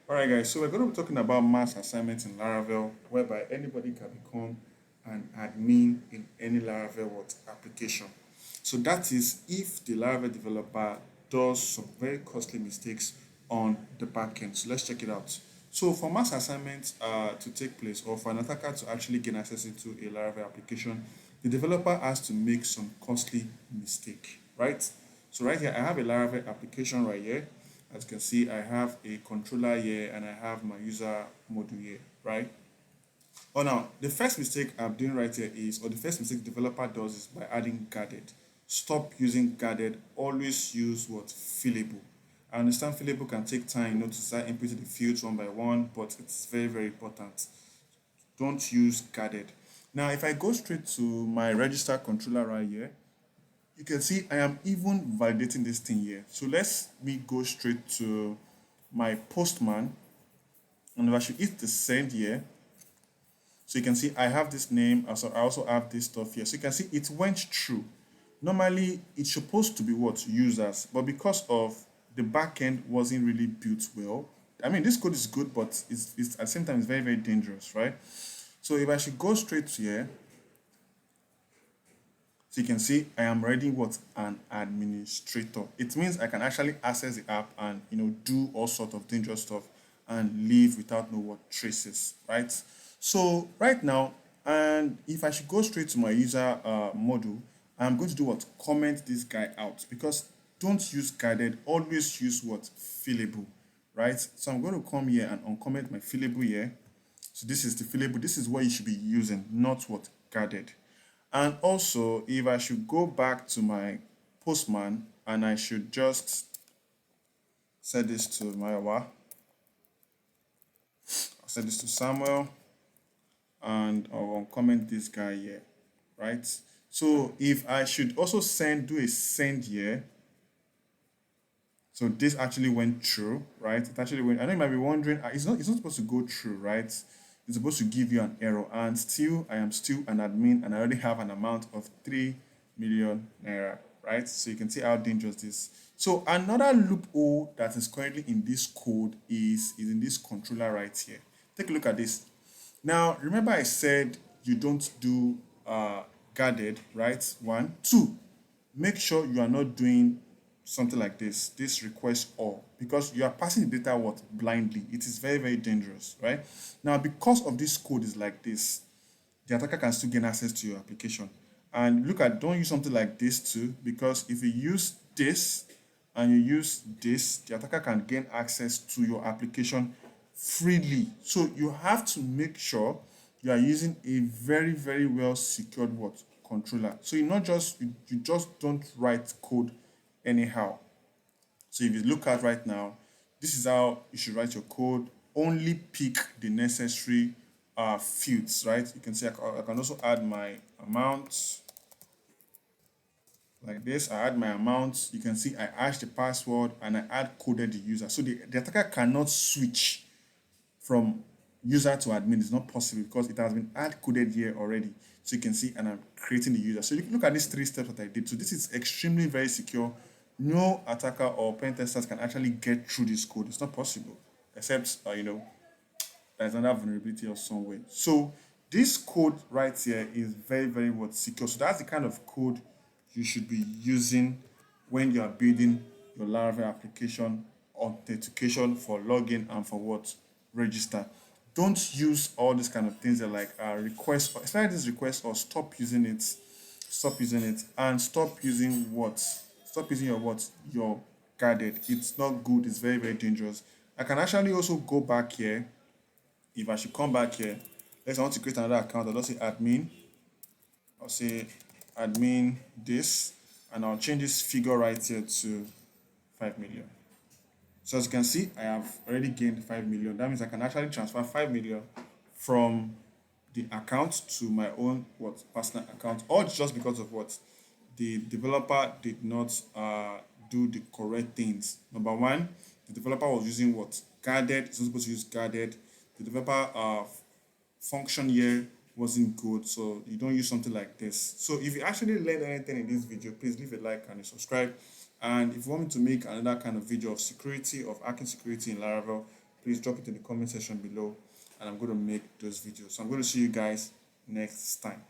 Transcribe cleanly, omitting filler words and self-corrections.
Alright guys, so we're going to be talking about mass assignments in Laravel, whereby anybody can become an admin in any Laravel application. So that is if the Laravel developer does some very costly mistakes on the backend. So let's check it out. So for mass assignments to take place, or for an attacker to actually gain access into a Laravel application, the developer has to make some costly mistake, right? So right here, I have a Laravel application right here. As you can see, I have a controller here and I have my user module here, right? Oh, now, the first mistake I'm doing right here is, or the first mistake the developer does is by adding guarded. Stop using guarded, always use what? Fillable. I understand fillable can take time, to start inputting the fields one by one, but it's very, very important. Don't use guarded. Now, if I go straight to my register controller right here, you can see I am even validating this thing here. So let's me go straight to my postman, and if I should hit the send here, so you can see I have this name, also I also have this stuff here. So you can see it went through. Normally it's supposed to be what? Users, but because of the backend wasn't really built well. I mean, this code is good, but it's at the same time it's very, very dangerous, right? So if I should go straight to here, so you can see I am already what? An administrator. It means I can actually access the app and do all sort of dangerous stuff and leave without no what traces, right? So right now, and if I should go straight to my user module, I'm going to do what? Comment this guy out, because don't use guided, always use what? Fillable, right? So I'm going to come here and uncomment my fillable here. So this is the fillable. This is what you should be using, not what? Guarded. And also, if I should go back to my postman and I should just set this to I'll set this to Samuel, and I'll comment this guy here, right? So if I should also do a send here, so this actually went through, right? It actually went. I know you might be wondering, it's not supposed to go through, right? It's supposed to give you an error, and still I am still an admin and I already have an amount of 3 million naira, right? So you can see how dangerous this is. So another loophole that is currently in this code is in this controller right here. Take a look at this. Now remember I said you don't do guarded, right? One. Two, make sure you are not doing something like this request all, because you are passing the data what? Blindly. It is very, very dangerous, right? Now because of this code is like this, the attacker can still gain access to your application. And look at, don't use something like this too, because if you use this and you use this, the attacker can gain access to your application freely. So you have to make sure you are using a very, very well secured what? Controller. So you just don't write code anyhow. So if you look at right now, this is how you should write your code. Only pick the necessary fields, right? You can see I can also add my amount like this. I add my amount. You can see I hash the password and I add coded the user. So the attacker cannot switch from user to admin. It's not possible because it has been hard coded here already. So you can see, and I'm creating the user. So you can look at these 3 steps that I did. So this is extremely very secure. No attacker or pen testers can actually get through this code. It's not possible, except there's another vulnerability or somewhere. So this code right here is very, very what? Secure. So that's the kind of code you should be using when you are building your Laravel application authentication for login and for what? Register. Don't use all these kind of things that like request, especially this request, or stop using it. Stop using it and stop using what? Stop using your what? Your guarded. It's not good. It's very, very dangerous. I can actually also go back here. If I should come back here, let's say I want to create another account. I'll just say admin. I'll say admin this, and I'll change this figure right here to 5 million. So as you can see, I have already gained 5 million. That means I can actually transfer 5 million from the account to my own what? Personal account, all just because of what? The developer did not do the correct things. Number one, the developer was using what? Guarded. It's not supposed to use guarded. The developer function here wasn't good, so you don't use something like this. So if you actually learned anything in this video, please leave a like and a subscribe. And if you want me to make another kind of video of security, of hacking security in Laravel, please drop it in the comment section below, and I'm going to make those videos. So I'm going to see you guys next time.